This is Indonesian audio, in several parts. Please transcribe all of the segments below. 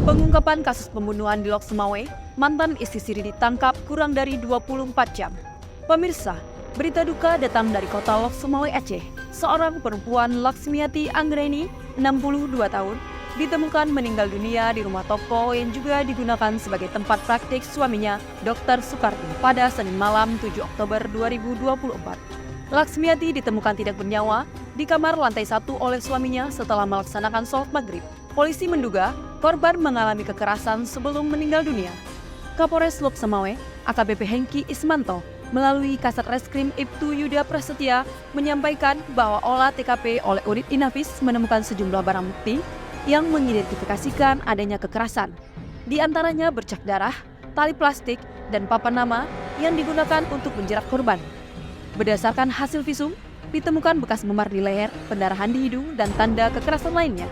Pengungkapan kasus pembunuhan di Lok Sumawe, mantan istri Siri ditangkap kurang dari 24 jam. Pemirsa, berita duka datang dari kota Lok Sumawe, Aceh. Seorang perempuan Laksmiati Anggreni, 62 tahun, ditemukan meninggal dunia di rumah toko yang juga digunakan sebagai tempat praktik suaminya, Dr. Sukardi, pada Senin malam 7 Oktober 2024. Laksmiati ditemukan tidak bernyawa di kamar lantai 1 oleh suaminya setelah melaksanakan sholat maghrib. Polisi menduga korban mengalami kekerasan sebelum meninggal dunia. Kapolres Lok Sumawe, AKBP Hengki Ismanto, melalui Kasat Reskrim Ibtu Yuda Prasetya menyampaikan bahwa olah TKP oleh unit Inafis menemukan sejumlah barang bukti yang mengidentifikasikan adanya kekerasan. Di antaranya bercak darah, tali plastik, dan papan nama yang digunakan untuk menjerat korban. Berdasarkan hasil visum, ditemukan bekas memar di leher, pendarahan di hidung, dan tanda kekerasan lainnya.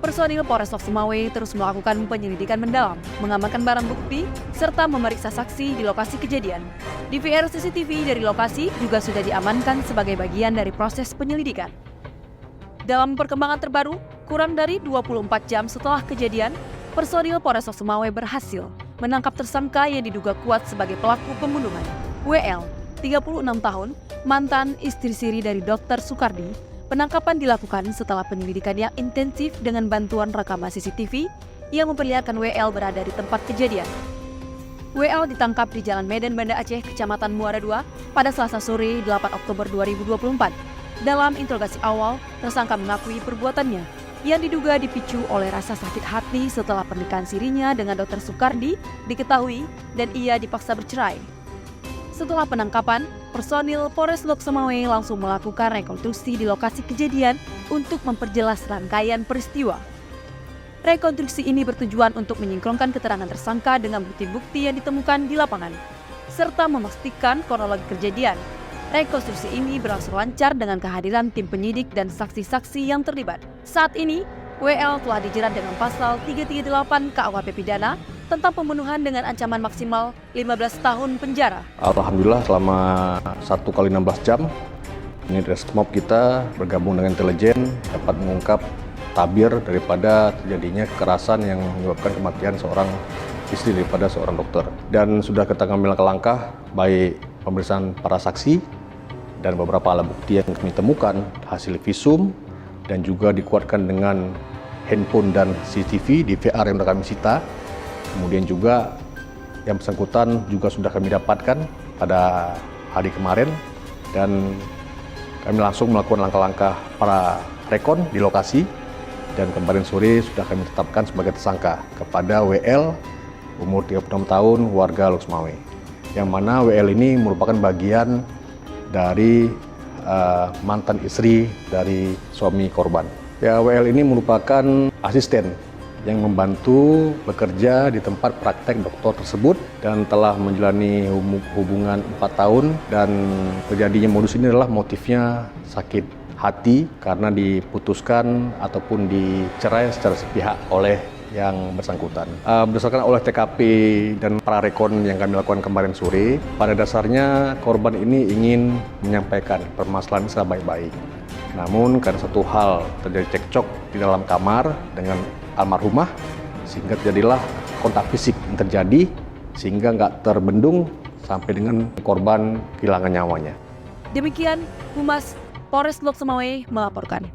Personil Polres Lok Sumawe terus melakukan penyelidikan mendalam, mengamankan barang bukti, serta memeriksa saksi di lokasi kejadian. DVR CCTV dari lokasi juga sudah diamankan sebagai bagian dari proses penyelidikan. Dalam perkembangan terbaru, kurang dari 24 jam setelah kejadian, personil Polres Lok Sumawe berhasil menangkap tersangka yang diduga kuat sebagai pelaku pembunuhan. WL, 36 tahun, mantan istri Siri dari Dr. Sukardi. Penangkapan dilakukan setelah penyelidikan yang intensif dengan bantuan rekaman CCTV yang memperlihatkan WL berada di tempat kejadian. WL ditangkap di Jalan Medan Banda Aceh, Kecamatan Muara II pada Selasa sore 8 Oktober 2024. Dalam interogasi awal, tersangka mengakui perbuatannya yang diduga dipicu oleh rasa sakit hati setelah pernikahan sirinya dengan Dr. Sukardi diketahui dan ia dipaksa bercerai. Setelah penangkapan, personil Polres Lok Sumawe langsung melakukan rekonstruksi di lokasi kejadian untuk memperjelas rangkaian peristiwa. Rekonstruksi ini bertujuan untuk menyinkronkan keterangan tersangka dengan bukti-bukti yang ditemukan di lapangan, serta memastikan kronologi kejadian. Rekonstruksi ini berlangsung lancar dengan kehadiran tim penyidik dan saksi-saksi yang terlibat. Saat ini, WL telah dijerat dengan pasal 338 KUHP Pidana tentang pembunuhan dengan ancaman maksimal 15 tahun penjara. Alhamdulillah selama 1x16 jam, unit Resmob kita bergabung dengan intelijen dapat mengungkap tabir daripada terjadinya kekerasan yang menyebabkan kematian seorang istri daripada seorang dokter. Dan sudah kita ambil langkah baik pemeriksaan para saksi dan beberapa alat bukti yang kami temukan, hasil visum, dan juga dikuatkan dengan handphone dan CCTV, DVR yang sudah kami sita. Kemudian juga yang bersangkutan juga sudah kami dapatkan pada hari kemarin dan kami langsung melakukan langkah-langkah para rekon di lokasi dan kemarin sore sudah kami tetapkan sebagai tersangka kepada WL umur 36 tahun warga Lok Sumawe. Yang mana WL ini merupakan bagian dari mantan istri dari suami korban. Ya, WL ini merupakan asisten yang membantu bekerja di tempat praktek dokter tersebut dan telah menjalani hubungan 4 tahun dan terjadinya modus ini adalah motifnya sakit hati karena diputuskan ataupun dicerai secara sepihak oleh yang bersangkutan. Berdasarkan oleh TKP dan prarekon yang kami lakukan kemarin sore, pada dasarnya korban ini ingin menyampaikan permasalahan secara baik-baik. Namun karena satu hal terjadi cekcok di dalam kamar dengan almarhumah sehingga terjadilah kontak fisik yang terjadi sehingga nggak terbendung sampai dengan korban kehilangan nyawanya. Demikian Humas Polres Lok Sumawe melaporkan.